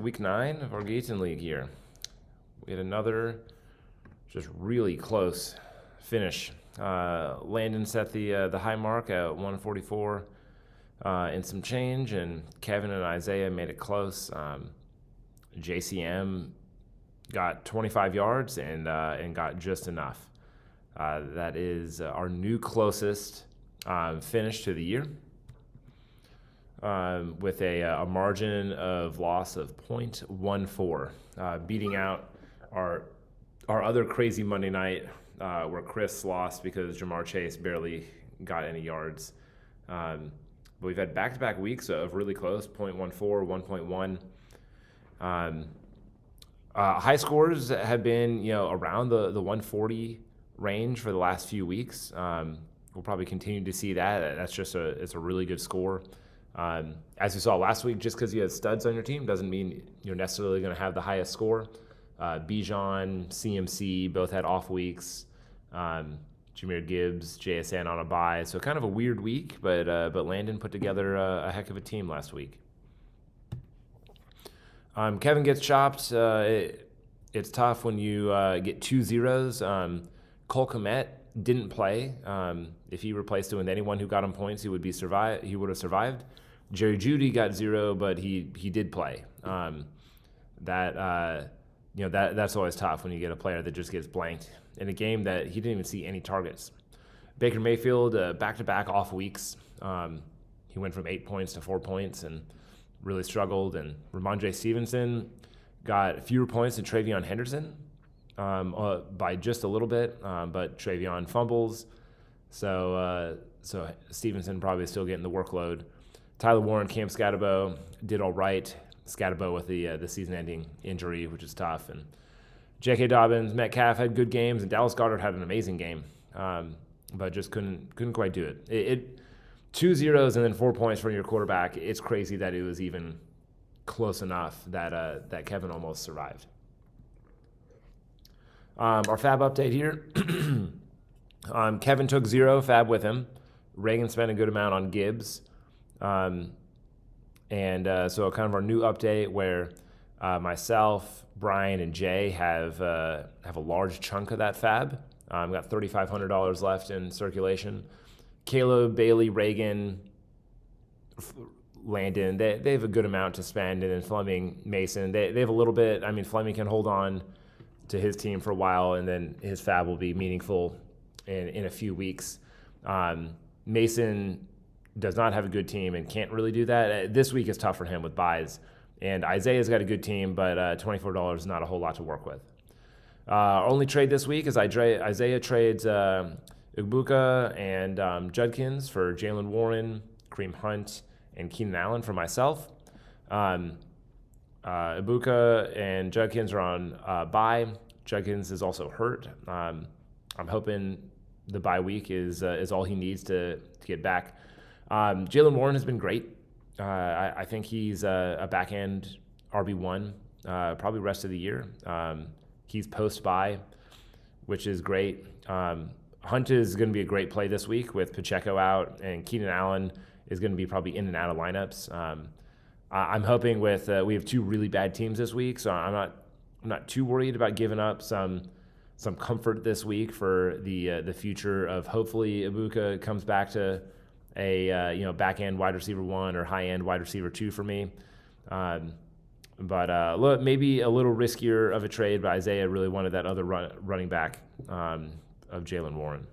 Week 9 of our Guillotine League here. We had another just really close finish. Landon set the high mark at 144 and some change, and Kevin and Isaiah made it close. JCM got 25 yards and got just enough. That is our new closest finish to the year. With a margin of loss of 0.14, beating out our other crazy Monday night where Chris lost because Jamar Chase barely got any yards. But we've had back-to-back weeks of really close, 0.14, 1.1. High scores have been around the 140 range for the last few weeks. We'll probably continue to see that. That's just it's a really good score. As you saw last week, just because you have studs on your team doesn't mean you're necessarily going to have the highest score. Bijan, CMC both had off weeks. Jahmyr Gibbs, JSN on a bye. So kind of a weird week, but Landon put together a heck of a team last week. Kevin gets chopped. It's tough when you get 2 zeros. Cole Kmet didn't play. If he replaced it with anyone who got him points, he would have survived. Jerry Jeudy got 0, but he did play. That's always tough when you get a player that just gets blanked in a game that he didn't even see any targets. Baker Mayfield back-to-back off weeks. He went from 8 points to 4 points and really struggled. And Ramondre Stevenson got fewer points than Travion Henderson. By just a little bit, but Travion fumbles, so Stevenson probably still getting the workload. Tyler Warren, Cam Scatterbo did all right. Scatterbo with the season-ending injury, which is tough, and J.K. Dobbins, Metcalf had good games, and Dallas Goedert had an amazing game, but just couldn't quite do it. It 2 zeros and then 4 points from your quarterback. It's crazy that it was even close enough that Kevin almost survived. Our Fab update here. Kevin took 0 Fab with him. Reagan spent a good amount on Gibbs. So kind of our new update where myself, Brian, and Jay have a large chunk of that Fab. Got $3,500 left in circulation. Caleb, Bailey, Reagan, Landon, they have a good amount to spend. And then Fleming, Mason, they have a little bit. I mean, Fleming can hold on to his team for a while, and then his Fab will be meaningful in a few weeks. Mason does not have a good team and can't really do that. This week is tough for him with buys. And Isaiah's got a good team, but $24 is not a whole lot to work with. Our only trade this week is Isaiah trades Ugbuka and Judkins for Jalen Warren, Kareem Hunt, and Keenan Allen for myself. Ibuka and Judkins are on bye. Judkins is also hurt. I'm hoping the bye week is all he needs to get back. Jalen Warren has been great. I think he's a back-end RB1 probably rest of the year. He's post-bye, which is great. Hunt is going to be a great play this week with Pacheco out, and Keenan Allen is going to be probably in and out of lineups. I'm hoping we have 2 really bad teams this week, so I'm not too worried about giving up some comfort this week for the future of hopefully Ibuka comes back to a back end wide receiver 1 or high end wide receiver 2 for me. But look, maybe a little riskier of a trade, but Isaiah really wanted that other running back of Jalen Warren.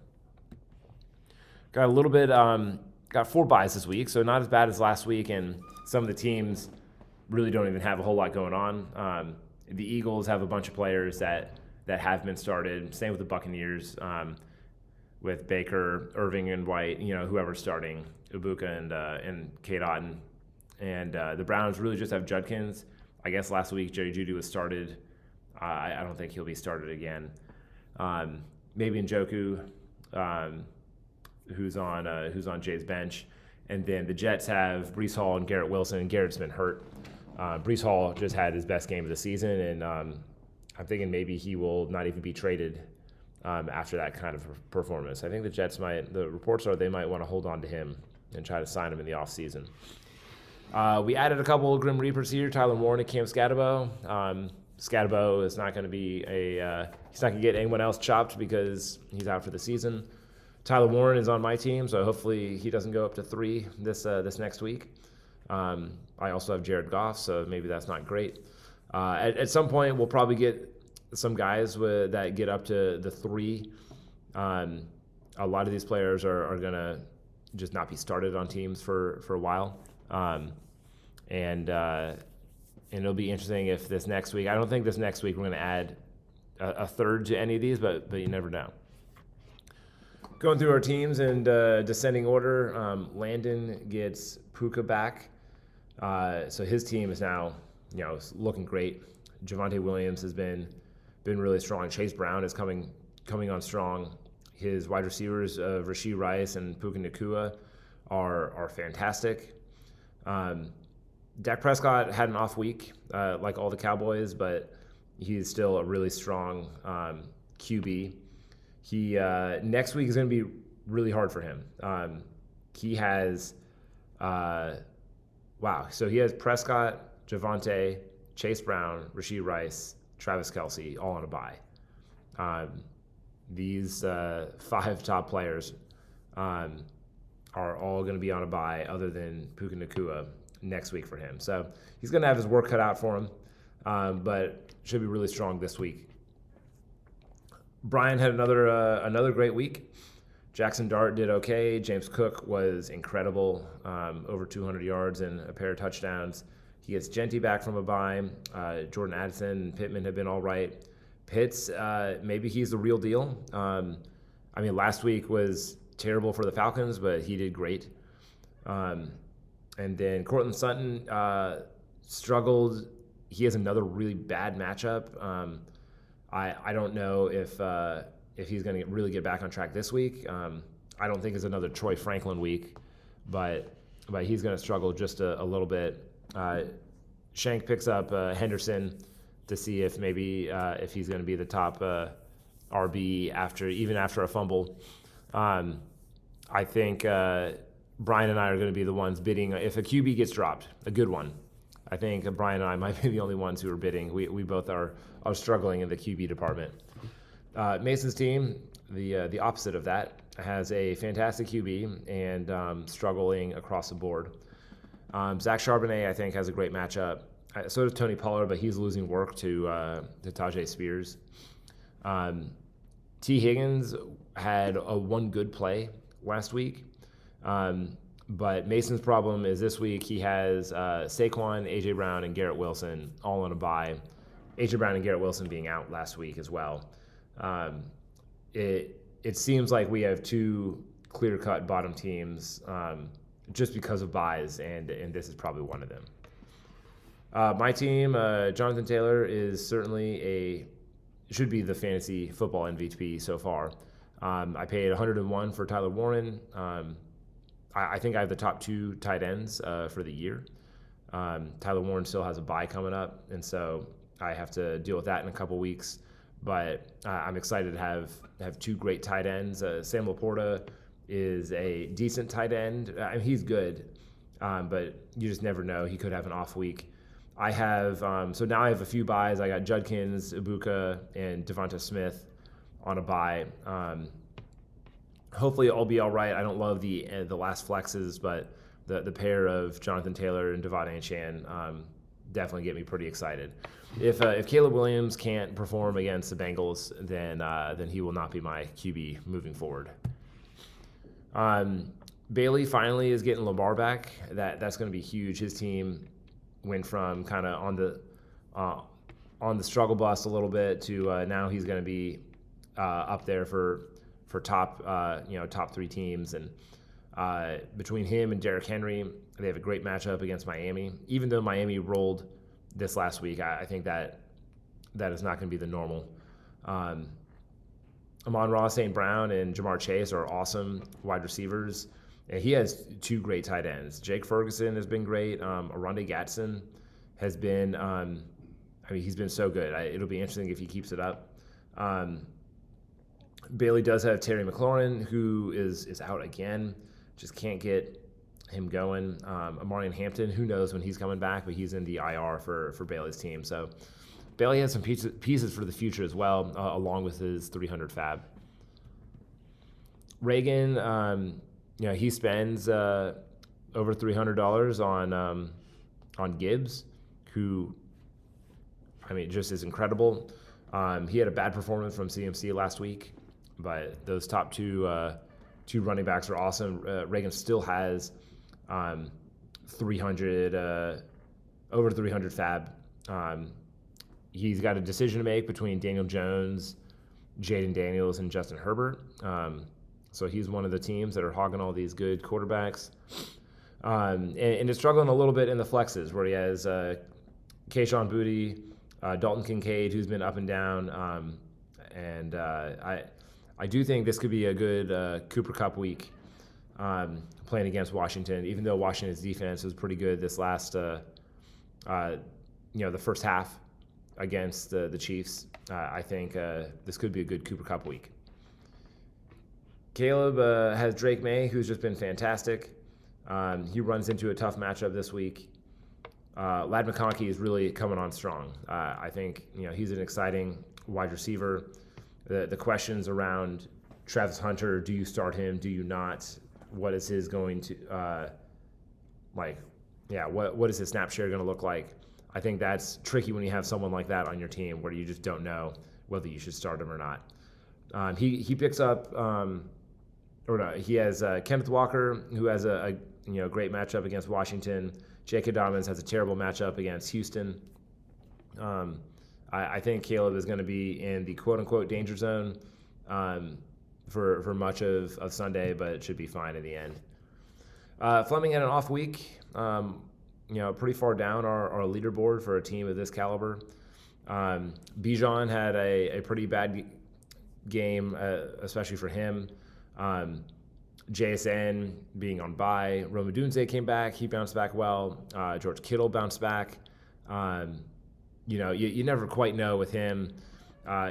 Got a little bit. Got 4 buys this week, so not as bad as last week, and some of the teams really don't even have a whole lot going on. The Eagles have a bunch of players that have been started. Same with the Buccaneers, with Baker, Irving, and White. Whoever's starting, Ibuka and Kate Otten. And the Browns really just have Judkins. I guess last week Jerry Jeudy was started. I don't think he'll be started again. Maybe Njoku, who's on Jay's bench. And then the Jets have Breece Hall and Garrett Wilson. Garrett's been hurt. Breece Hall just had his best game of the season, and I'm thinking maybe he will not even be traded after that kind of performance. I think the Jets the reports are they might want to hold on to him and try to sign him in the offseason. We added a couple of Grim Reapers here. Tyler Warren and Cam Scatabo. Scatabo is not going to be he's not going to get anyone else chopped because he's out for the season. Tyler Warren is on my team, so hopefully he doesn't go up to 3 this next week. I also have Jared Goff, so maybe that's not great. At some point, we'll probably get some guys that get up to the 3. A lot of these players are going to just not be started on teams for a while. And it'll be interesting if this next week, I don't think this next week we're going to add a third to any of these, but you never know. Going through our teams in descending order, Landon gets Puka back. So his team is now, looking great. Javonte Williams has been really strong. Chase Brown is coming on strong. His wide receivers, Rashee Rice and Puka Nacua, are fantastic. Dak Prescott had an off week, like all the Cowboys, but he's still a really strong QB. He next week is going to be really hard for him. He has, so he has Prescott, Javonte, Chase Brown, Rashee Rice, Travis Kelce, all on a bye. These 5 top players are all going to be on a bye other than Puka Nacua next week for him. So he's going to have his work cut out for him, but should be really strong this week. Brian had another great week. Jackson Dart did okay. James Cook was incredible, over 200 yards and a pair of touchdowns. He gets Genty back from a bye. Jordan Addison and Pittman have been all right. Pitts, maybe he's the real deal. Last week was terrible for the Falcons, but he did great. And then Cortland Sutton struggled. He has another really bad matchup. I don't know if he's going to really get back on track this week. I don't think it's another Troy Franklin week, but he's going to struggle just a little bit. Shank picks up Henderson to see if maybe if he's going to be the top RB after a fumble. I think Brian and I are going to be the ones bidding if a QB gets dropped, a good one. I think Brian and I might be the only ones who are bidding. We both are struggling in the QB department. Mason's team, the opposite of that, has a fantastic QB and struggling across the board. Zach Charbonnet, I think, has a great matchup. So does Tony Pollard, but he's losing work to Tajay Spears. T. Higgins had one good play last week. But Mason's problem is this week he has Saquon, A.J. Brown, and Garrett Wilson all on a bye. A.J. Brown and Garrett Wilson being out last week as well. It seems like we have 2 clear-cut bottom teams just because of buys, and this is probably one of them. My team, Jonathan Taylor, is certainly should be the fantasy football MVP so far. I paid $101 for Tyler Warren. I think I have the top 2 tight ends for the year. Tyler Warren still has a bye coming up, and so I have to deal with that in a couple weeks. But I'm excited to have 2 great tight ends. Sam Laporta is a decent tight end. He's good, but you just never know. He could have an off week. I have so now I have a few buys. I got Judkins, Ibuka, and Devonta Smith on a buy. Hopefully I'll be all right. I don't love the last flexes, but the pair of Jonathan Taylor and Devon Achane definitely get me pretty excited. If Caleb Williams can't perform against the Bengals, then he will not be my QB moving forward. Bailey finally is getting Lamar back. That's going to be huge. His team went from kind of on the struggle bus a little bit to now he's going to be up there for top top 3 teams. And between him and Derrick Henry, they have a great matchup against Miami. Even though Miami rolled this last week, I think that is not going to be the normal. Amon-Ra St. Brown and Jamar Chase are awesome wide receivers. And he has 2 great tight ends. Jake Ferguson has been great. Aronde Gatson has been, he's been so good. It'll be interesting if he keeps it up. Bailey does have Terry McLaurin, who is out again. Just can't get him going. Amarian Hampton, who knows when he's coming back, but he's in the IR for Bailey's team. So Bailey has some pieces for the future as well, along with his 300 fab. Reagan, he spends over $300 on Gibbs, who, just is incredible. He had a bad performance from CMC last week, but those top two running backs are awesome. Reagan still has 300 over 300 fab. He's got a decision to make between Daniel Jones, Jaden Daniels, and Justin Herbert. So he's one of the teams that are hogging all these good quarterbacks. And is struggling a little bit in the flexes, where he has Kayshon Boutte, Dalton Kincaid, who's been up and down. I do think this could be a good Cooper Kupp week playing against Washington, even though Washington's defense was pretty good this last, the first half against the Chiefs. I think this could be a good Cooper Kupp week. Caleb has Drake May, who's just been fantastic. He runs into a tough matchup this week. Ladd McConkey is really coming on strong. I think he's an exciting wide receiver. The questions around Travis Hunter: do you start him? Do you not? What is his going to what is his snap share going to look like? I think that's tricky when you have someone like that on your team, where you just don't know whether you should start him or not. He picks up. He has Kenneth Walker, who has a great matchup against Washington. J.K. Dobbins has a terrible matchup against Houston. I think Caleb is going to be in the quote-unquote danger zone for much of Sunday, but it should be fine in the end. Fleming had an off week, pretty far down our leaderboard for a team of this caliber. Bijan had a pretty bad game, especially for him. JSN being on bye. Rome Odunze came back. He bounced back well. George Kittle bounced back. You never quite know with him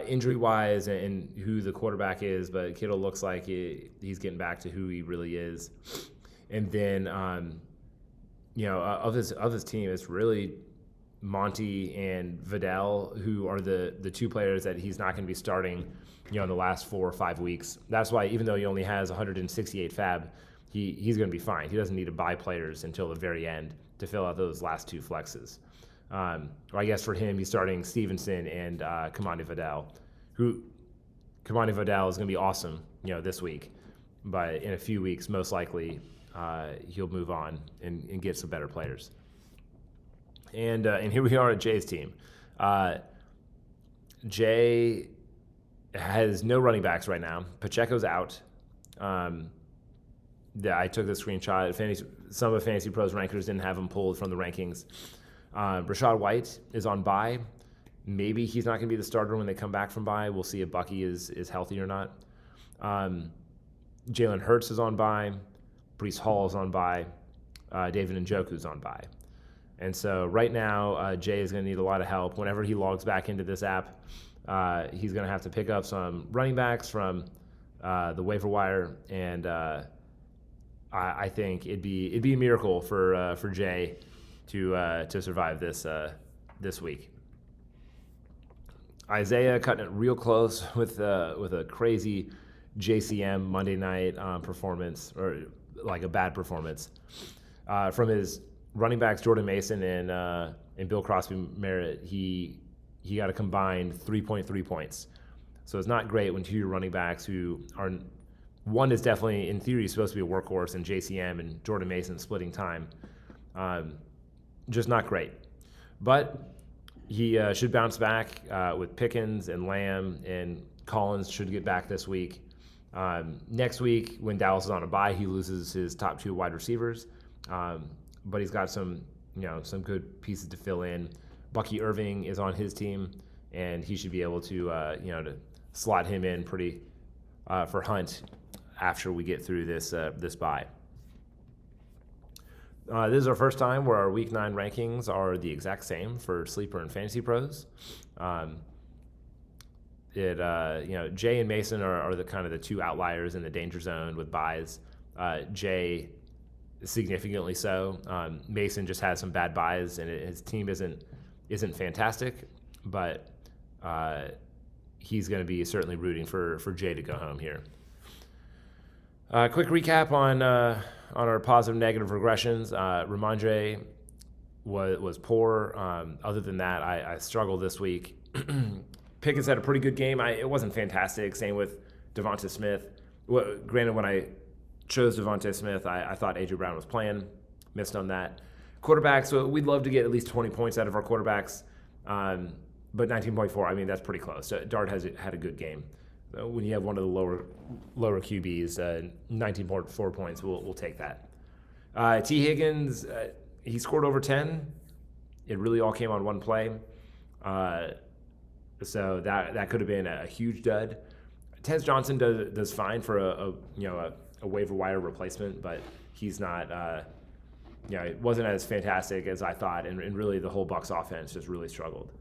injury-wise and who the quarterback is, but Kittle looks like he's getting back to who he really is. And then, of his team, it's really Monty and Vidal, who are the two players that he's not going to be starting in the last 4 or 5 weeks. That's why, even though he only has 168 fab, he's going to be fine. He doesn't need to buy players until the very end to fill out those last 2 flexes. I guess for him, he's starting Stevenson and Kamani Vidal, who Kamani Vidal is going to be awesome, this week. But in a few weeks, most likely, he'll move on and get some better players. And here we are at Jay's team. Jay has no running backs right now. Pacheco's out. I took the screenshot. Some of Fantasy Pros rankers didn't have him pulled from the rankings. Rashad White is on bye. Maybe he's not going to be the starter when they come back from bye. We'll see if Bucky is healthy or not. Jalen Hurts is on bye. Breece Hall is on bye. David Njoku's on bye. And so right now, Jay is going to need a lot of help. Whenever he logs back into this app, he's going to have to pick up some running backs from the waiver wire, and I think it'd be a miracle for Jay to survive this week. Isaiah cutting it real close with a crazy JCM Monday night performance, or like a bad performance from his running backs Jordan Mason and Bill Crosby Merritt. He got a combined 3.3 points. So it's not great when 2 of your running backs who are, one is definitely in theory supposed to be a workhorse, and JCM and Jordan Mason splitting time. Just not great. But he should bounce back with Pickens and Lamb, and Collins should get back this week. Next week, when Dallas is on a bye, he loses his top 2 wide receivers. But he's got some good pieces to fill in. Bucky Irving is on his team, and he should be able to to slot him in pretty for Hunt after we get through this bye. This is our first time where our Week 9 rankings are the exact same for Sleeper and Fantasy Pros. Jay and Mason are the kind of the 2 outliers in the danger zone with buys. Jay significantly so. Mason just has some bad buys, and his team isn't fantastic, but he's going to be certainly rooting for Jay to go home here. Quick recap on our positive negative regressions. Ramondre was poor. Other than that, I struggled this week. Pickens had a pretty good game. It wasn't fantastic. Same with Devonta Smith. Well, granted, when I chose Devonta Smith, I thought A.J. Brown was playing. Missed on that. Quarterbacks, so we'd love to get at least 20 points out of our quarterbacks. But 19.4, I mean, that's pretty close. Dart had a good game. So when you have one of the lower QBs, 19.4 points, we'll take that. T. Higgins, he scored over 10. It really all came on one play. So that could have been a huge dud. Tez Johnson does fine for a waiver wire replacement, but he's not. It wasn't as fantastic as I thought, and really the whole Bucs offense just really struggled.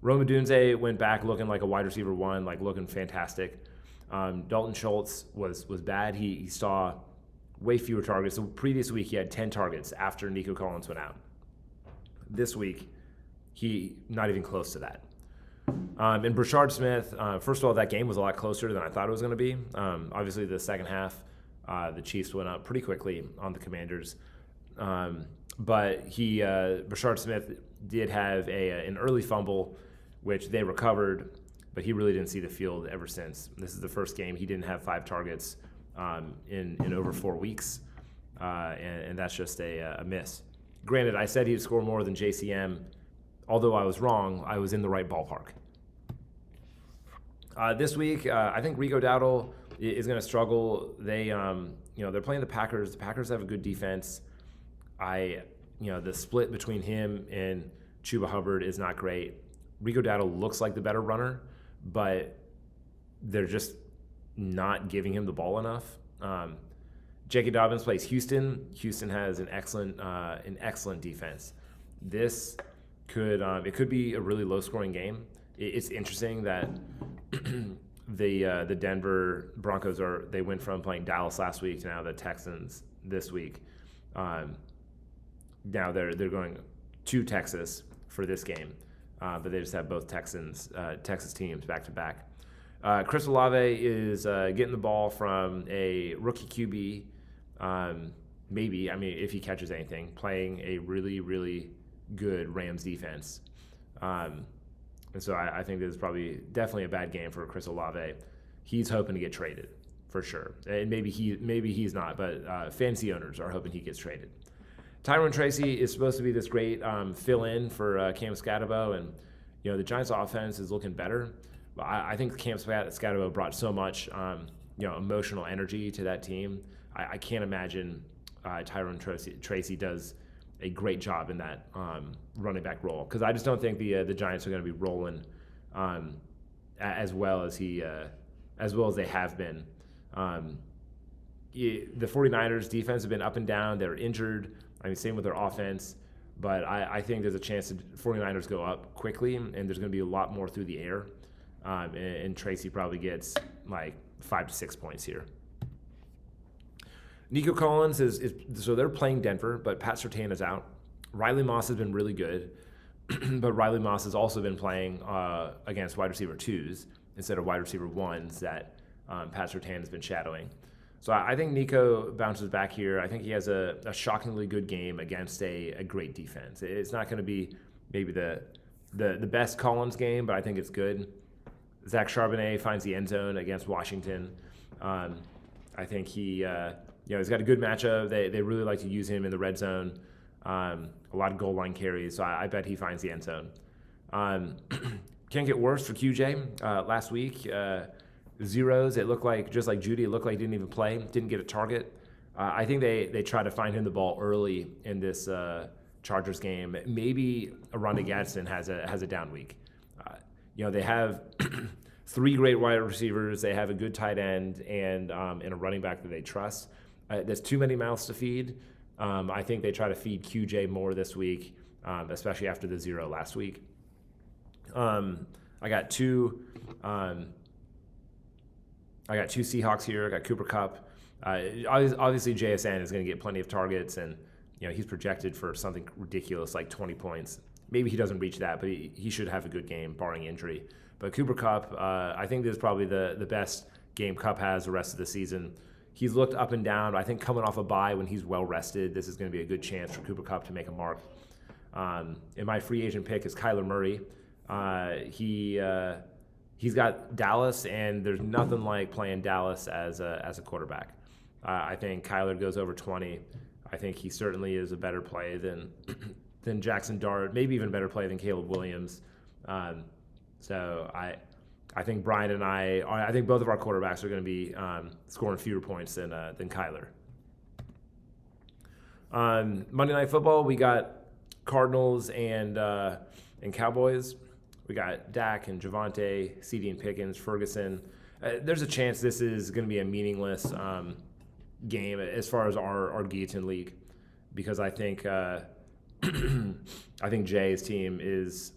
Rome Odunze went back looking like a wide receiver one, like looking fantastic. Dalton Schultz was bad. He saw way fewer targets. The previous week he had 10 targets after Nico Collins went out. This week, he not even close to that. And Brashard Smith, first of all, that game was a lot closer than I thought it was going to be. Obviously, the second half, the Chiefs went up pretty quickly on the Commanders. But Brashard Smith did have an early fumble, which they recovered, but he really didn't see the field ever since. This is the first game he didn't have 5 targets in over 4 weeks, and that's just a miss. Granted, I said he'd score more than JCM. Although I was wrong, I was in the right ballpark. This week, I think Rico Dowdle is going to struggle. They're playing the Packers. The Packers have a good defense. The split between him and Chuba Hubbard is not great. Rico Dowdle looks like the better runner, but they're just not giving him the ball enough. J.K. Dobbins plays Houston. Houston has an excellent defense. This could be a really low-scoring game. It's interesting that the Denver Broncos they went from playing Dallas last week to now the Texans this week. Now they're going to Texas for this game, but they just have both Texas teams back to back. Chris Olave is getting the ball from a rookie QB, maybe. I mean, if he catches anything, playing a really, really good Rams defense. And so I think this is definitely a bad game for Chris Olave. He's hoping to get traded for sure. And maybe he's not, but fantasy owners are hoping he gets traded. Tyrone Tracy is supposed to be this great fill-in for Cam Scatabo, and the Giants' offense is looking better. But I think Cam Scatabo brought so much emotional energy to that team. I can't imagine Tyrone Tracy does a great job in that running back role, because I just don't think the Giants are going to be rolling as well as they have been. The 49ers defense have been up and down. They're injured. I mean, same with their offense. But I think there's a chance that 49ers go up quickly, and there's going to be a lot more through the air. And Tracy probably gets like 5 to 6 points here. Nico Collins so they're playing Denver, but Pat Surtain is out. Riley Moss has been really good, but Riley Moss has also been playing against wide receiver 2s instead of wide receiver 1s that Pat Surtain has been shadowing. So I think Nico bounces back here. I think he has a shockingly good game against a great defense. It's not going to be maybe the best Collins game, but I think it's good. Zach Charbonnet finds the end zone against Washington. I think he's got a good matchup. They really like to use him in the red zone. A lot of goal line carries, so I bet he finds the end zone. Can't get worse for QJ. Last week, zeros. It looked like, just like Judy, it looked like he didn't even play, didn't get a target. I think they try to find him the ball early in this Chargers game. Maybe Rondé Gadsden has a down week. They have 3 great wide receivers. They have a good tight end and a running back that they trust. There's too many mouths to feed. I think they try to feed QJ more this week, especially after the 0 last week. I got two Seahawks here. I got Cooper Kupp Obviously, JSN is going to get plenty of targets, and he's projected for something ridiculous like 20 points. Maybe he doesn't reach that, but he should have a good game, barring injury. But Cooper Kupp, I think this is probably the best game Kupp has the rest of the season. He's looked up and down. I think coming off a bye when he's well rested, this is going to be a good chance for Cooper Kupp to make a mark. And my free agent pick is Kyler Murray. He's got Dallas, and there's nothing like playing Dallas as a quarterback. I think Kyler goes over 20. I think he certainly is a better play than Jackson Dart, maybe even a better play than Caleb Williams. So I think Brian and I think both of our quarterbacks are going to be scoring fewer points than Kyler. On Monday Night Football, we got Cardinals and Cowboys. We got Dak and Javonte, CD and Pickens, Ferguson. There's a chance this is going to be a meaningless game as far as our Guillotine League, because I think I think Jay's team is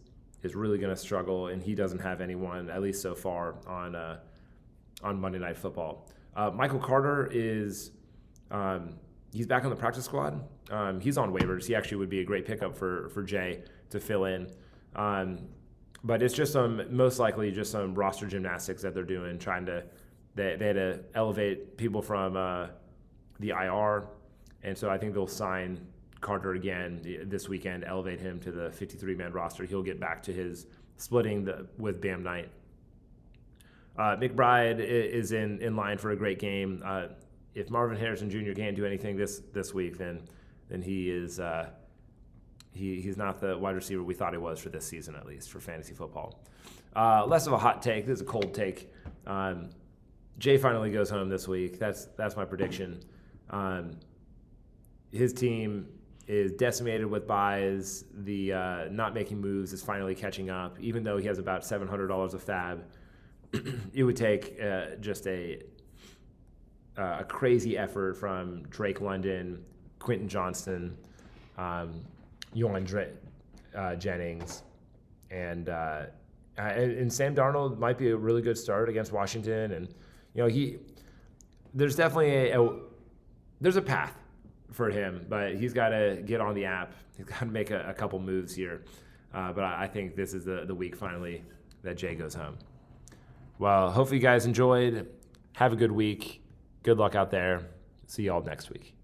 really going to struggle, and he doesn't have anyone, at least so far, on Monday Night Football. Michael Carter is he's back on the practice squad. He's on waivers. He actually would be a great pickup for Jay to fill in. But it's just most likely just some roster gymnastics that they're doing, they had to elevate people from the IR, and so I think they'll sign Carter again this weekend, elevate him to the 53-man roster. He'll get back to his splitting with Bam Knight. McBride is in line for a great game. If Marvin Harrison Jr. can't do anything this week, then he is he's not the wide receiver we thought he was for this season, at least for fantasy football. Less of a hot take. This is a cold take. Jay finally goes home this week. That's my prediction. His team is decimated with buys. The not making moves is finally catching up. Even though he has about $700 of fab, it would take just a crazy effort from Drake London, Quentin Johnston, Yohan Jennings, and Sam Darnold might be a really good start against Washington. And there's definitely there's a path for him, but he's got to get on the app. He's got to make a couple moves here. But I think this is the week finally that Jay goes home. Well, hopefully you guys enjoyed. Have a good week. Good luck out there. See y'all next week.